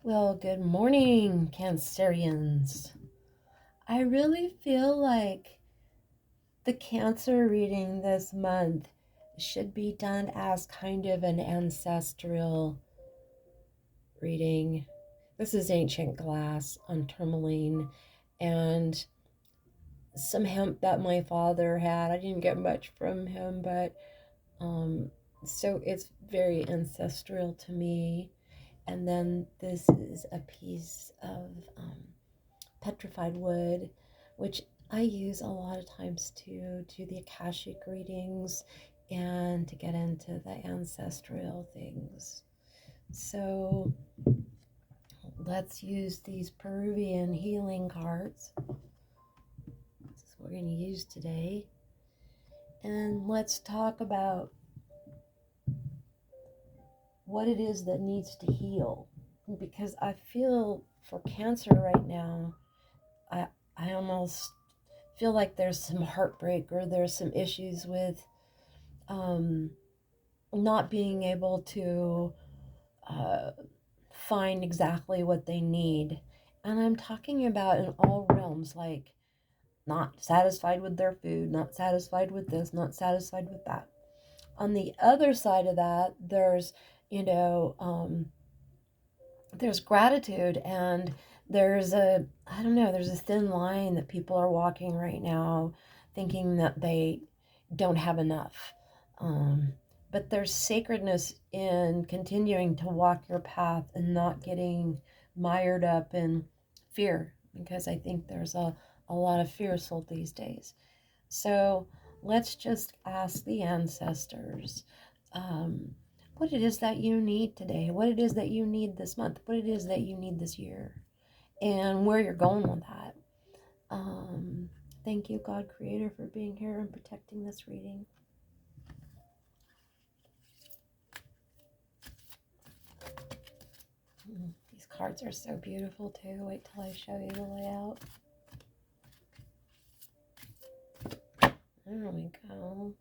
Well, good morning, Cancerians. I really feel like the Cancer reading this month should be done as kind of an ancestral reading. This is ancient glass on tourmaline and some hemp that my father had. I didn't get much from him, but um, so it's very ancestral to me. And then this is a piece of petrified wood, which I use a lot of times to do the Akashic readings and to get into the ancestral things. So let's use these Peruvian healing cards. This is what we're going to use today. And let's talk about what it is that needs to heal. Because I feel for Cancer right now, I, I almost feel like there's some heartbreak or there's some issues with um, not being able to uh, find exactly what they need. And I'm talking about in all realms, like not satisfied with their food, not satisfied with this, not satisfied with that. On the other side of that, you know, um, there's gratitude and I don't know, there's a thin line that people are walking right now thinking that they don't have enough. Um, but there's sacredness in continuing to walk your path and not getting mired up in fear, because I think there's a lot of fear sold these days. So let's just ask the ancestors um, what it is that you need today, what it is that you need this month, what it is that you need this year, and where you're going with that. Um, Thank you, God Creator, for being here and protecting this reading. These cards are so beautiful too. Wait till I show you the layout. There we go.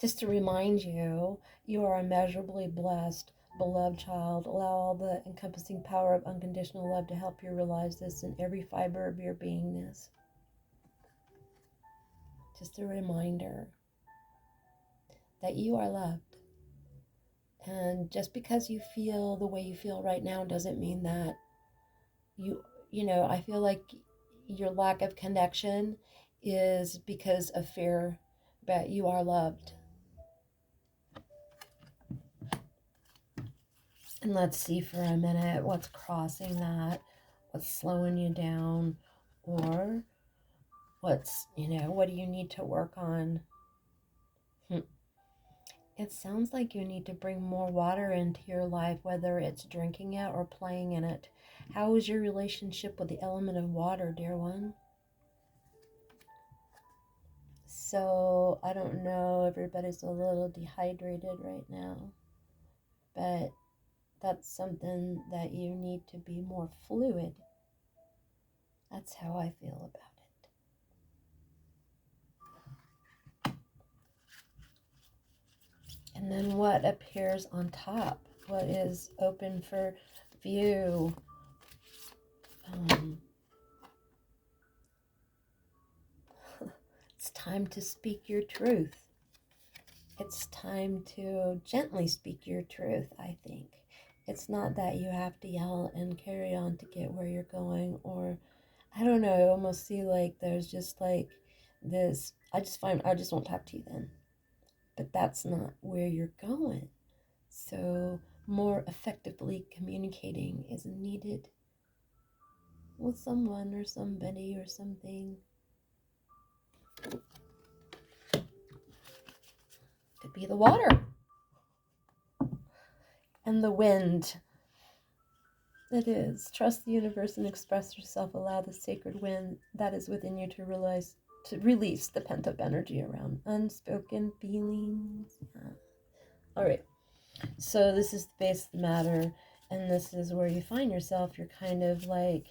Just to remind you, you are immeasurably blessed, beloved child. Allow all the encompassing power of unconditional love to help you realize this in every fiber of your beingness. Just a reminder that you are loved. And just because you feel the way you feel right now doesn't mean that I feel like your lack of connection is because of fear, but you are loved. And let's see for a minute what's crossing that, what's slowing you down, or what do you need to work on? It sounds like you need to bring more water into your life, whether it's drinking it or playing in it. How is your relationship with the element of water, dear one? So, I don't know, everybody's a little dehydrated right now, but that's something that you need to be more fluid. That's how I feel about it. And then what appears on top? What is open for view? Um, it's time to speak your truth. It's time to gently speak your truth, I think. It's not that you have to yell and carry on to get where you're going, or I don't know, I almost see like there's just like this, I just won't talk to you then. But that's not where you're going. So more effectively communicating is needed with someone or somebody or something. Could be the water and the wind. It is. Trust the universe and express yourself. Allow the sacred wind that is within you to release the pent up energy around unspoken feelings. Yeah. All right. So this is the base of the matter, and this is where you find yourself. You're kind of like,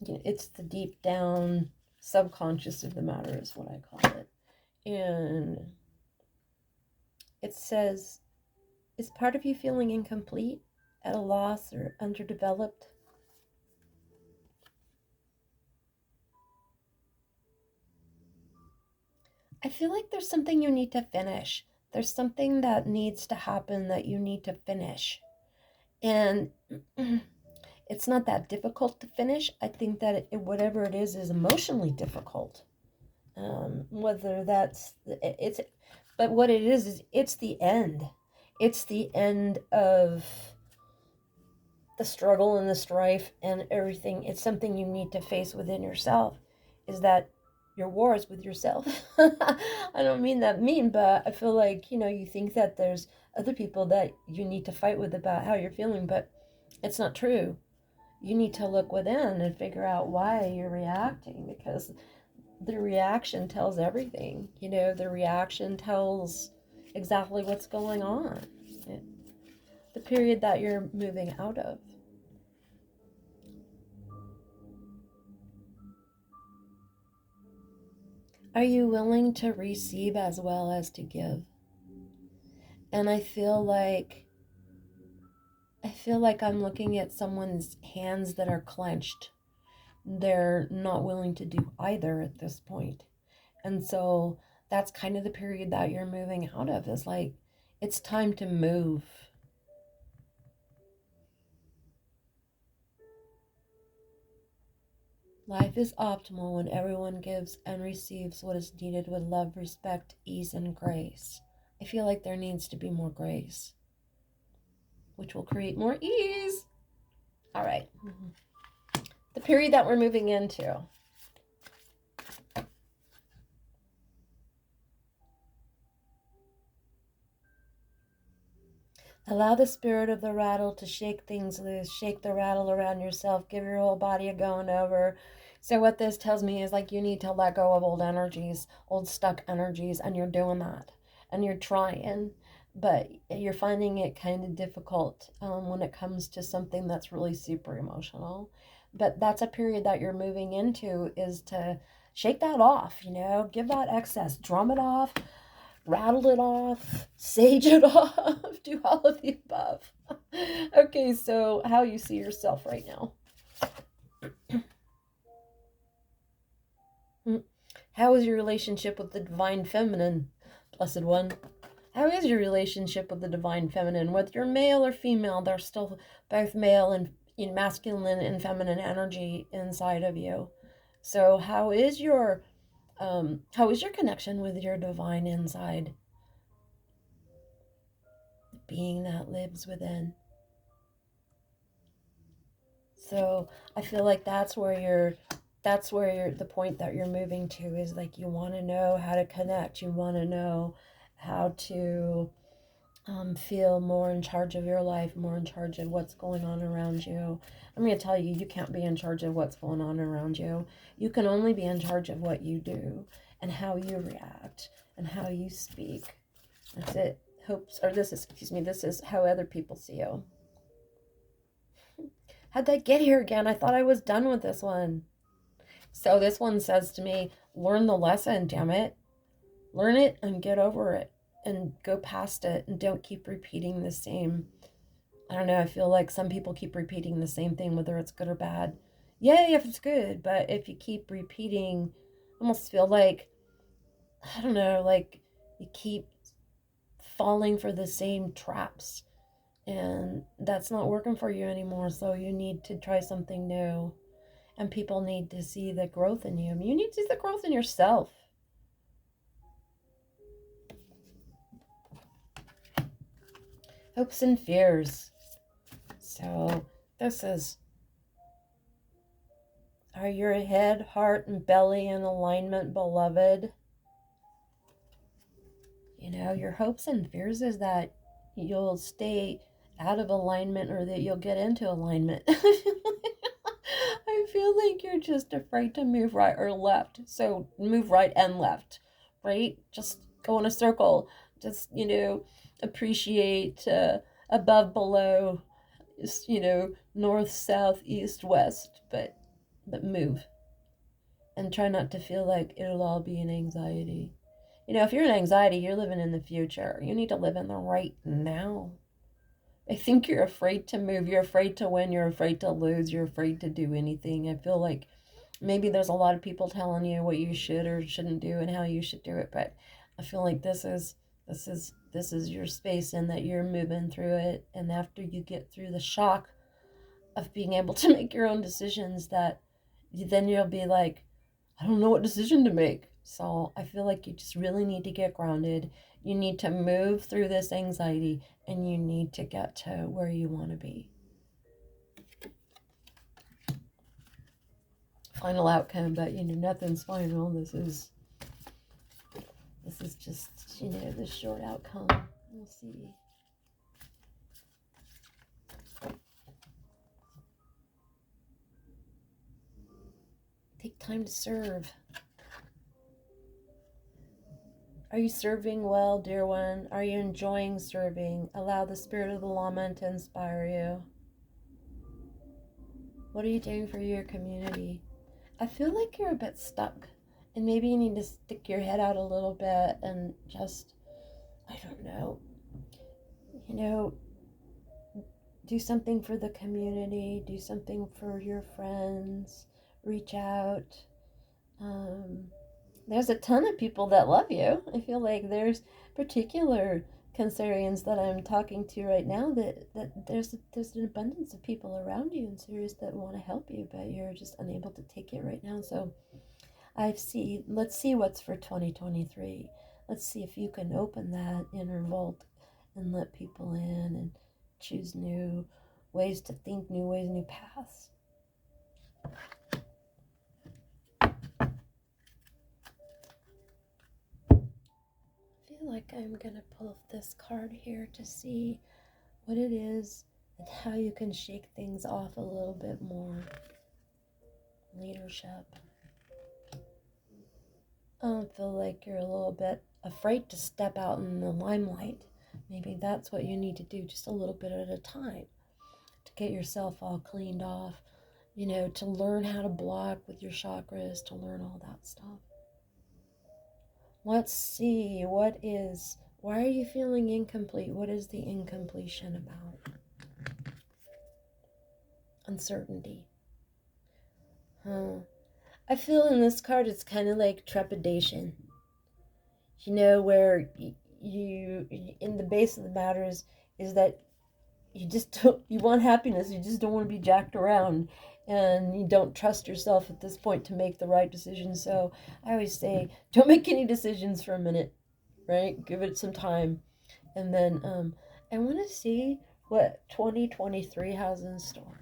it's the deep down subconscious of the matter is what I call it. And it says Is part of you feeling incomplete, at a loss, or underdeveloped? I feel like there's something you need to finish. There's something that needs to happen that you need to finish. And it's not that difficult to finish. I think that whatever it is emotionally difficult. Whether that's it's, but what it is it's the end. It's the end of the struggle and the strife and everything. It's something you need to face within yourself. Is that your war is with yourself? I don't mean that mean, but I feel like, you think that there's other people that you need to fight with about how you're feeling, but it's not true. You need to look within and figure out why you're reacting, because the reaction tells everything. The reaction tells exactly what's going on. The period that you're moving out of. Are you willing to receive as well as to give? And I feel like I'm looking at someone's hands that are clenched. They're not willing to do either at this point. And so that's kind of the period that you're moving out of, is like, it's time to move. Life is optimal when everyone gives and receives what is needed with love, respect, ease, and grace. I feel like there needs to be more grace, which will create more ease. All right. The period that we're moving into. Allow the spirit of the rattle to shake things loose. Shake the rattle around yourself. Give your whole body a going over. So what this tells me is, like, you need to let go of old energies, old stuck energies, and you're doing that. And you're trying, but you're finding it kind of difficult when it comes to something that's really super emotional. But that's a period that you're moving into, is to shake that off, give that excess, drum it off, rattle it off, sage it off, do all of the above. Okay, so how you see yourself right now. How is your relationship with the divine feminine, blessed one? How is your relationship with the divine feminine? Whether you're male or female, there's still both male and masculine and feminine energy inside of you. So how is your connection with your divine inside, the being that lives within? So I feel like that's where the point that you're moving to, is like, you want to know how to connect. You want to know how to feel more in charge of your life, more in charge of what's going on around you. I'm going to tell you, you can't be in charge of what's going on around you. You can only be in charge of what you do and how you react and how you speak. That's it. This is how other people see you. How'd that get here again? I thought I was done with this one. So this one says to me, learn the lesson, damn it. Learn it and get over it and go past it, and don't keep repeating the same. I don't know, I feel like some people keep repeating the same thing, whether it's good or bad. Yay if it's good, but if you keep repeating, I almost feel like, I don't know, like you keep falling for the same traps, and that's not working for you anymore. So you need to try something new, and people need to see the growth in you. You need to see the growth in yourself. Hopes and fears. So this is, are your head, heart, and belly in alignment, beloved? Your hopes and fears is that you'll stay out of alignment, or that you'll get into alignment. I feel like you're just afraid to move right or left. So move right and left, right? Just go in a circle. Just, appreciate above, below, north, south, east, west, but move. And try not to feel like it'll all be an anxiety. If you're in anxiety, you're living in the future. You need to live in the right now. I think you're afraid to move. You're afraid to win. You're afraid to lose. You're afraid to do anything. I feel like maybe there's a lot of people telling you what you should or shouldn't do and how you should do it, but I feel like this is your space and that you're moving through it. And after you get through the shock of being able to make your own decisions, that then you'll be like, I don't know what decision to make. So I feel like you just really need to get grounded. You need to move through this anxiety and you need to get to where you want to be. Final outcome, but nothing's final. This is just, the short outcome. We'll see. Take time to serve. Are you serving well, dear one? Are you enjoying serving? Allow the spirit of the lama to inspire you. What are you doing for your community? I feel like you're a bit stuck, and maybe you need to stick your head out a little bit and just, I don't know, do something for the community, do something for your friends, reach out. There's a ton of people that love you. I feel like there's particular Cancerians that I'm talking to right now that there's an abundance of people around you in Sirius that want to help you, but you're just unable to take it right now. So let's see what's for 2023. Let's see if you can open that inner vault and let people in and choose new ways to think, new ways, new paths. I feel like I'm gonna pull this card here to see what it is and how you can shake things off a little bit more. Leadership. I feel like you're a little bit afraid to step out in the limelight. Maybe that's what you need to do, just a little bit at a time, to get yourself all cleaned off, to learn how to block with your chakras, to learn all that stuff. Let's see, why are you feeling incomplete? What is the incompletion about? Uncertainty. I feel in this card it's kind of like trepidation. Where you in the base of the matter is that you just don't, you want happiness, you just don't want to be jacked around, and you don't trust yourself at this point to make the right decision. So I always say, don't make any decisions for a minute, right? Give it some time. And then I want to see what 2023 has in store.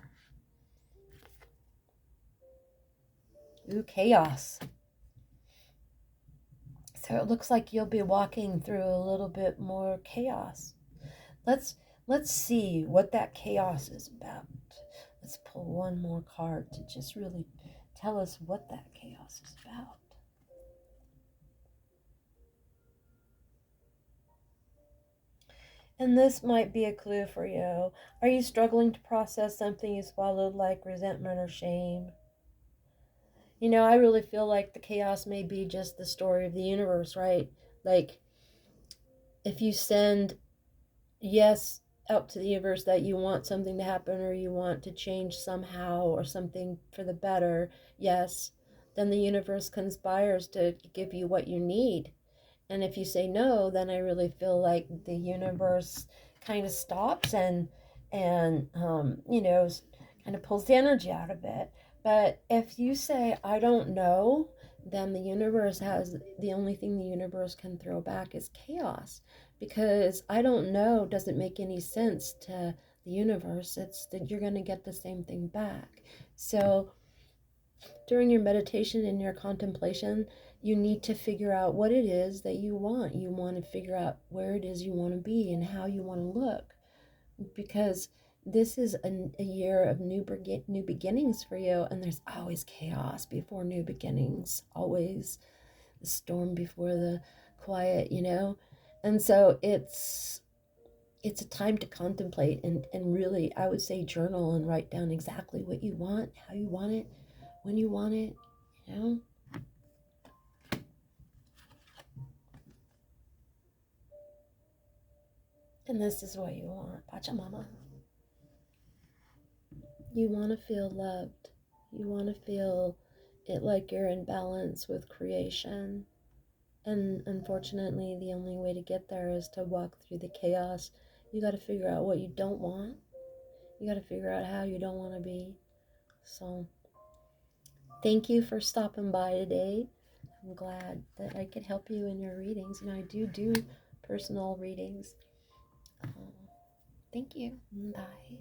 Ooh, chaos. So it looks like you'll be walking through a little bit more chaos. Let's see what that chaos is about. Let's pull one more card to just really tell us what that chaos is about. And this might be a clue for you. Are you struggling to process something you swallowed, like resentment or shame? I really feel like the chaos may be just the story of the universe, right? Like, if you send yes out to the universe that you want something to happen or you want to change somehow or something for the better, yes, then the universe conspires to give you what you need. And if you say no, then I really feel like the universe kind of stops and kind of pulls the energy out of it. But if you say I don't know, then the only thing the universe can throw back is chaos, because I don't know doesn't make any sense to the universe. It's that you're going to get the same thing back. So during your meditation and your contemplation, you need to figure out what it is that you want. You want to figure out where it is you want to be and how you want to look, because this is a year of new beginnings for you, and there's always chaos before new beginnings, always the storm before the quiet, and so it's a time to contemplate and really, I would say, journal and write down exactly what you want, how you want it, when you want it, And this is what you want, Pachamama. You want to feel loved. You want to feel it like you're in balance with creation. And unfortunately, the only way to get there is to walk through the chaos. You got to figure out what you don't want. You got to figure out how you don't want to be. So, thank you for stopping by today. I'm glad that I could help you in your readings. And I do personal readings. Thank you. Bye.